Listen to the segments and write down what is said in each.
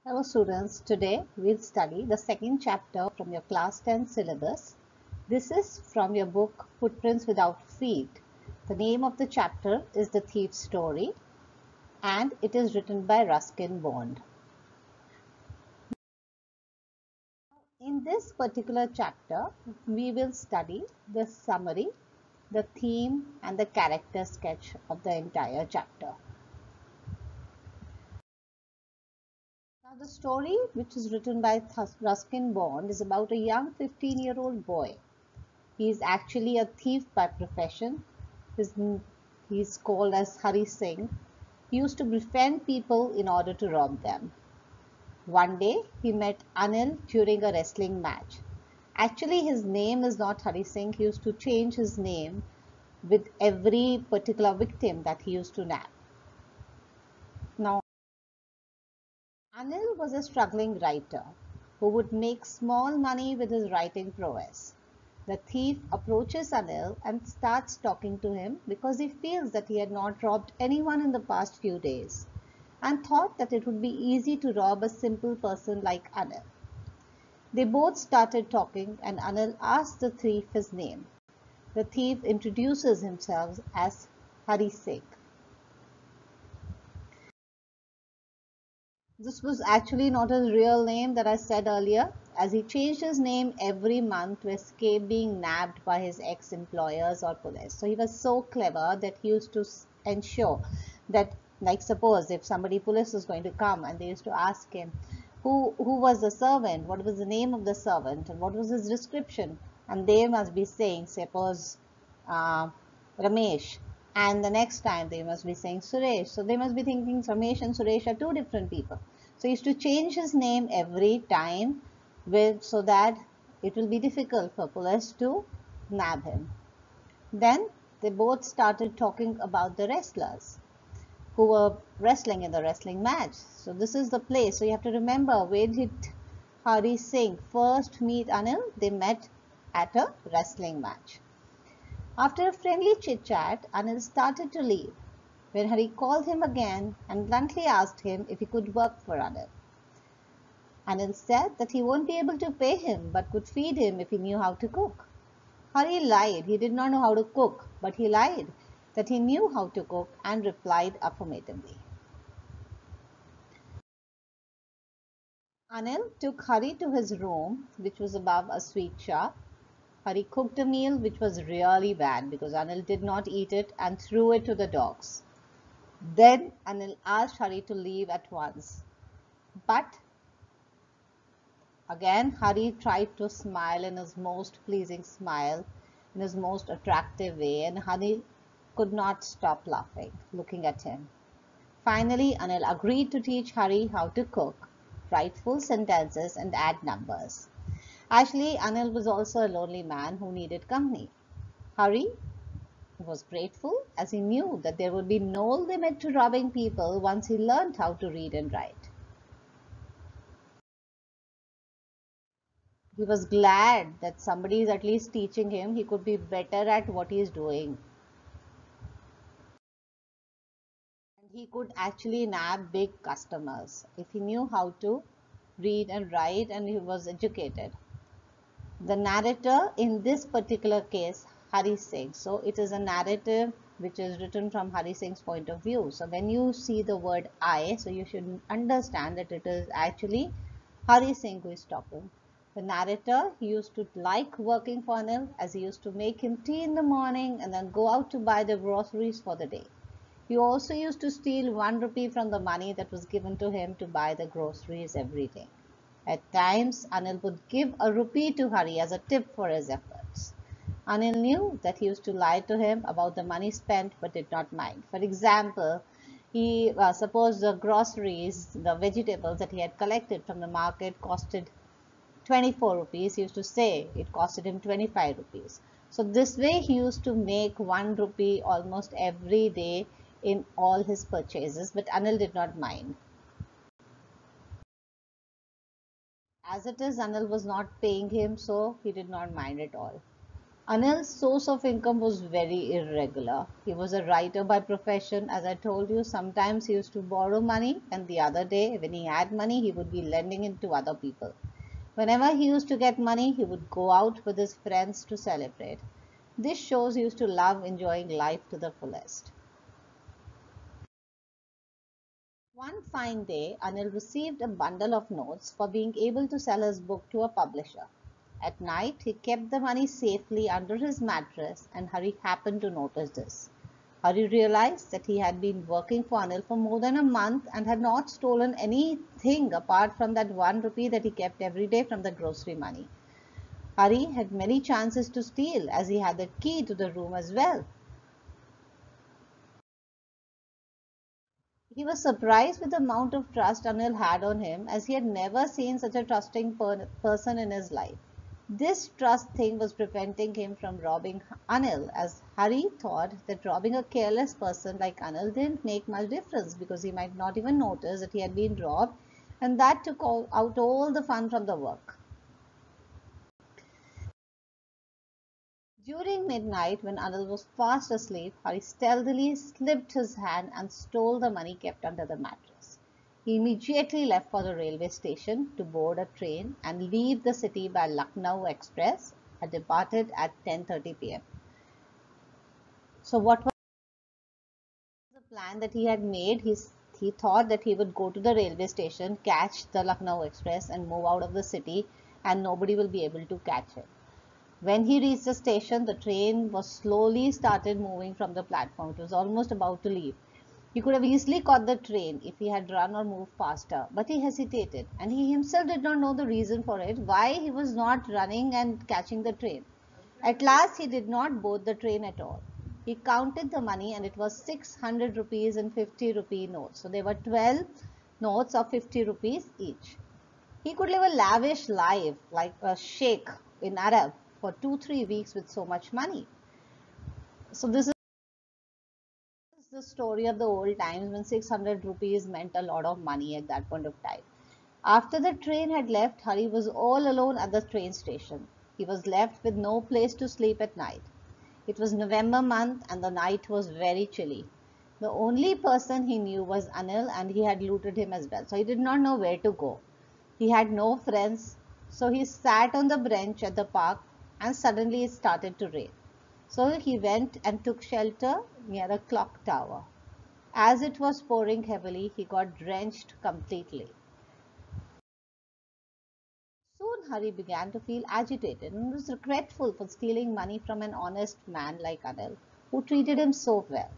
Hello students, today we'll study the second chapter from your class 10 syllabus. This is from your book Footprints Without Feet. The name of the chapter is The Thief's Story and it is written by Ruskin Bond. In this particular chapter, we will study the summary, the theme and the character sketch of the entire chapter. Now, the story, which is written by Ruskin Bond, is about a young 15-year-old boy. He is actually a thief by profession. He is called as Hari Singh. He used to befriend people in order to rob them. One day, he met Anil during a wrestling match. Actually, his name is not Hari Singh. He used to change his name with every particular victim that he used to nab. Now, Anil was a struggling writer who would make small money with his writing prowess. The thief approaches Anil and starts talking to him because he feels that he had not robbed anyone in the past few days and thought that it would be easy to rob a simple person like Anil. They both started talking and Anil asks the thief his name. The thief introduces himself as Hari Singh. This was actually not his real name that I said earlier, as he changed his name every month to escape being nabbed by his ex-employers or police. So he was so clever that he used to ensure that, like suppose if somebody police was going to come and they used to ask him who was the servant, what was the name of the servant and what was his description, and they must be saying suppose Ramesh, and the next time they must be saying Suresh. So they must be thinking Ramesh and Suresh are two different people. So he used to change his name every time so that it will be difficult for police to nab him. Then they both started talking about the wrestlers who were wrestling in the wrestling match. So this is the place. So you have to remember, where did Hari Singh first meet Anil? They met at a wrestling match. After a friendly chit-chat, Anil started to leave, when Hari called him again and bluntly asked him if he could work for Anil. Anil said that he won't be able to pay him but could feed him if he knew how to cook. Hari lied. He did not know how to cook, but he lied that he knew how to cook and replied affirmatively. Anil took Hari to his room, which was above a sweet shop. Hari cooked a meal which was really bad because Anil did not eat it and threw it to the dogs. Then Anil asked Hari to leave at once. But again, Hari tried to smile in his most pleasing smile, in his most attractive way, and Hari could not stop laughing, looking at him. Finally, Anil agreed to teach Hari how to cook, write full sentences, and add numbers. Actually, Anil was also a lonely man who needed company. Hari was grateful as he knew that there would be no limit to robbing people once he learned how to read and write. He was glad that somebody is at least teaching him he could be better at what he is doing. And he could actually nab big customers if he knew how to read and write and he was educated. The narrator in this particular case, Hari Singh. So it is a narrative which is written from Hari Singh's point of view. So when you see the word I, so you should understand that it is actually Hari Singh who is talking. The narrator, he used to like working for Anil as he used to make him tea in the morning and then go out to buy the groceries for the day. He also used to steal 1 rupee from the money that was given to him to buy the groceries every day. At times, Anil would give a rupee to Hari as a tip for his efforts. Anil knew that he used to lie to him about the money spent but did not mind. For example, he suppose the groceries, the vegetables that he had collected from the market costed 24 rupees. He used to say it costed him 25 rupees. So this way he used to make 1 rupee almost every day in all his purchases, but Anil did not mind. As it is, Anil was not paying him, so he did not mind at all. Anil's source of income was very irregular. He was a writer by profession. As I told you, sometimes he used to borrow money, and the other day, when he had money, he would be lending it to other people. Whenever he used to get money, he would go out with his friends to celebrate. This shows he used to love enjoying life to the fullest. One fine day, Anil received a bundle of notes for being able to sell his book to a publisher. At night, he kept the money safely under his mattress, and Hari happened to notice this. Hari realized that he had been working for Anil for more than a month and had not stolen anything apart from that 1 rupee that he kept every day from the grocery money. Hari had many chances to steal as he had the key to the room as well. He was surprised with the amount of trust Anil had on him, as he had never seen such a trusting person in his life. This trust thing was preventing him from robbing Anil, as Hari thought that robbing a careless person like Anil didn't make much difference because he might not even notice that he had been robbed, and that took out all the fun from the work. During midnight, when Anil was fast asleep, Hari stealthily slipped his hand and stole the money kept under the mattress. He immediately left for the railway station to board a train and leave the city by Lucknow Express, had departed at 10:30 p.m. So what was the plan that he had made? He thought that he would go to the railway station, catch the Lucknow Express and move out of the city, and nobody will be able to catch him. When he reached the station, the train was slowly started moving from the platform. It was almost about to leave. He could have easily caught the train if he had run or moved faster, but he hesitated, and he himself did not know the reason for it, why he was not running and catching the train. At last, he did not board the train at all. He counted the money, and it was 600 rupees in 50-rupee notes. So there were 12 notes of 50 rupees each. He could live a lavish life like a sheikh in Arab for 2-3 weeks with so much money. So this is the story of the old times when 600 rupees meant a lot of money at that point of time. After the train had left, Hari was all alone at the train station. He was left with no place to sleep at night. It was November month and the night was very chilly. The only person he knew was Anil, and he had looted him as well. So he did not know where to go. He had no friends, so he sat on the bench at the park, and suddenly it started to rain. So he went and took shelter near a clock tower. As it was pouring heavily, he got drenched completely. Soon Hari began to feel agitated and was regretful for stealing money from an honest man like Anil, who treated him so well.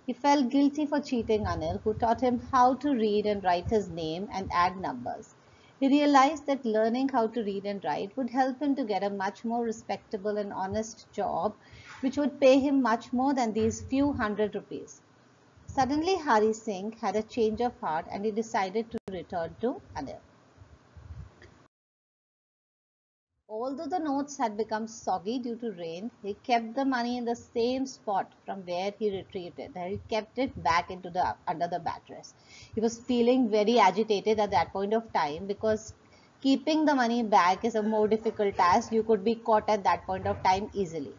He felt guilty for cheating Anil, who taught him how to read and write his name and add numbers. He realized that learning how to read and write would help him to get a much more respectable and honest job, which would pay him much more than these few hundred rupees. Suddenly, Hari Singh had a change of heart and he decided to return to Anil. Although the notes had become soggy due to rain, he kept the money in the same spot from where he retrieved it. He kept it back into the under the mattress. He was feeling very agitated at that point of time because keeping the money back is a more difficult task. You could be caught at that point of time easily.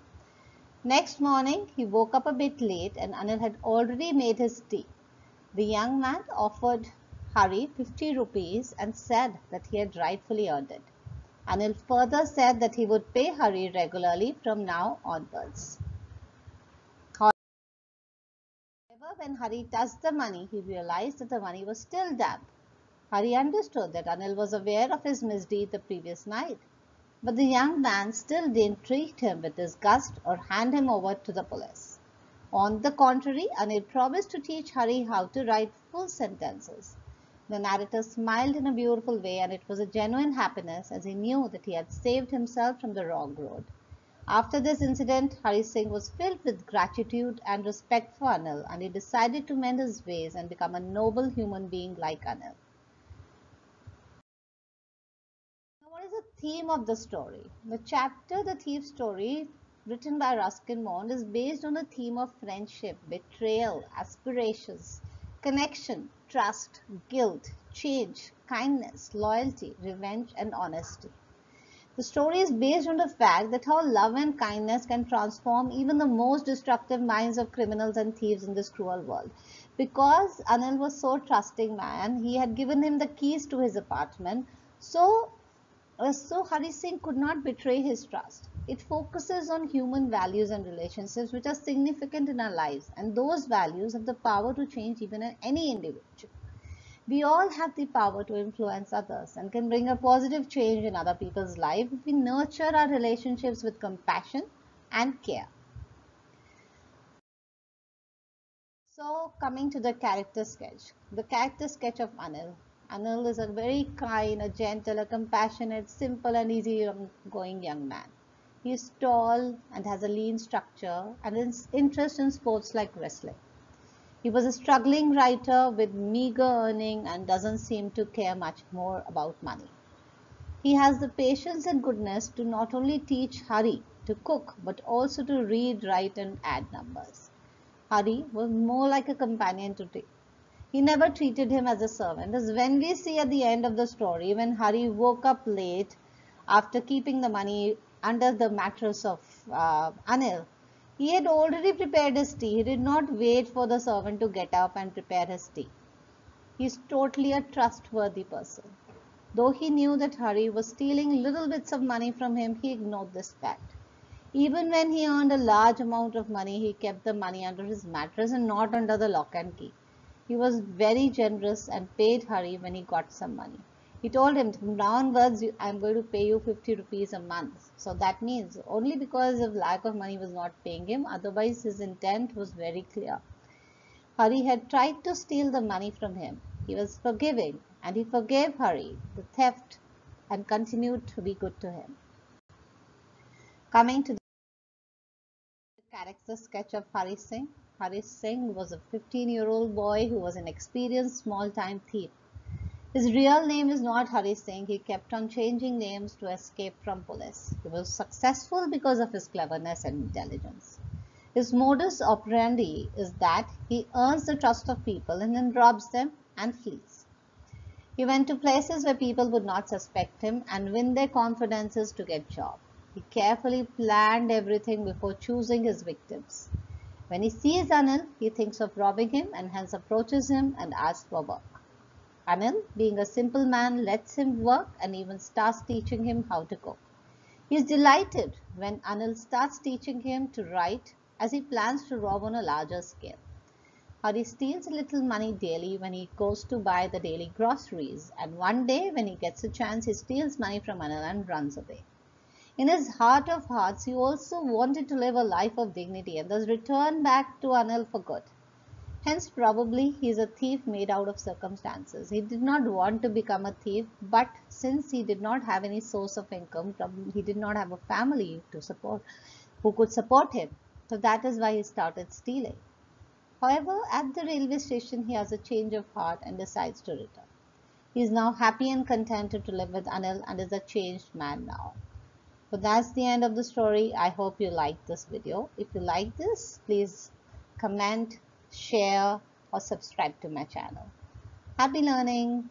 Next morning, he woke up a bit late and Anil had already made his tea. The young man offered Hari 50 rupees and said that he had rightfully earned it. Anil further said that he would pay Hari regularly from now onwards. However, when Hari touched the money, he realized that the money was still damp. Hari understood that Anil was aware of his misdeed the previous night, but the young man still didn't treat him with disgust or hand him over to the police. On the contrary, Anil promised to teach Hari how to write full sentences. The narrator smiled in a beautiful way, and it was a genuine happiness as he knew that he had saved himself from the wrong road. After this incident, Hari Singh was filled with gratitude and respect for Anil, and he decided to mend his ways and become a noble human being like Anil. Now, what is the theme of the story? The chapter The Thief's Story, written by Ruskin Bond, is based on the theme of friendship, betrayal, aspirations, connection, trust, guilt, change, kindness, loyalty, revenge, and honesty. The story is based on the fact that how love and kindness can transform even the most destructive minds of criminals and thieves in this cruel world. Because Anil was so trusting man, he had given him the keys to his apartment. So Hari Singh could not betray his trust. It focuses on human values and relationships which are significant in our lives, and those values have the power to change even any individual. We all have the power to influence others and can bring a positive change in other people's life if we nurture our relationships with compassion and care. So, coming to the character sketch. The character sketch of Anil. Anil is a very kind, a gentle, a compassionate, simple, and easy-going young man. He is tall and has a lean structure and is interested in sports like wrestling. He was a struggling writer with meager earning and doesn't seem to care much more about money. He has the patience and goodness to not only teach Hari to cook but also to read, write, and add numbers. Hari was more like a companion to Dick. He never treated him as a servant, as when we see at the end of the story when Hari woke up late after keeping the money under the mattress of Anil. He had already prepared his tea. He did not wait for the servant to get up and prepare his tea. He is totally a trustworthy person. Though he knew that Hari was stealing little bits of money from him, he ignored this fact. Even when he earned a large amount of money, he kept the money under his mattress and not under the lock and key. He was very generous and paid Hari when he got some money. He told him, from now onwards, I'm going to pay you 50 rupees a month. So that means only because of lack of money was not paying him. Otherwise, his intent was very clear. Hari had tried to steal the money from him. He was forgiving and he forgave Hari the theft and continued to be good to him. Coming to the character sketch of Hari Singh. Hari Singh was a 15-year-old boy who was an experienced small-time thief. His real name is not Hari Singh. He kept on changing names to escape from police. He was successful because of his cleverness and intelligence. His modus operandi is that he earns the trust of people and then robs them and flees. He went to places where people would not suspect him and win their confidences to get jobs. He carefully planned everything before choosing his victims. When he sees Anil, he thinks of robbing him and hence approaches him and asks for work. Anil, being a simple man, lets him work and even starts teaching him how to cook. He is delighted when Anil starts teaching him to write as he plans to rob on a larger scale. Hari steals a little money daily when he goes to buy the daily groceries, and one day when he gets a chance, he steals money from Anil and runs away. In his heart of hearts, he also wanted to live a life of dignity and thus return back to Anil for good. Hence, probably he is a thief made out of circumstances. He did not want to become a thief, but since he did not have any source of income, he did not have a family to support who could support him. So that is why he started stealing. However, at the railway station, he has a change of heart and decides to return. He is now happy and contented to live with Anil and is a changed man now. So that's the end of the story. I hope you liked this video. If you like this, please comment, share, or subscribe to my channel. Happy learning!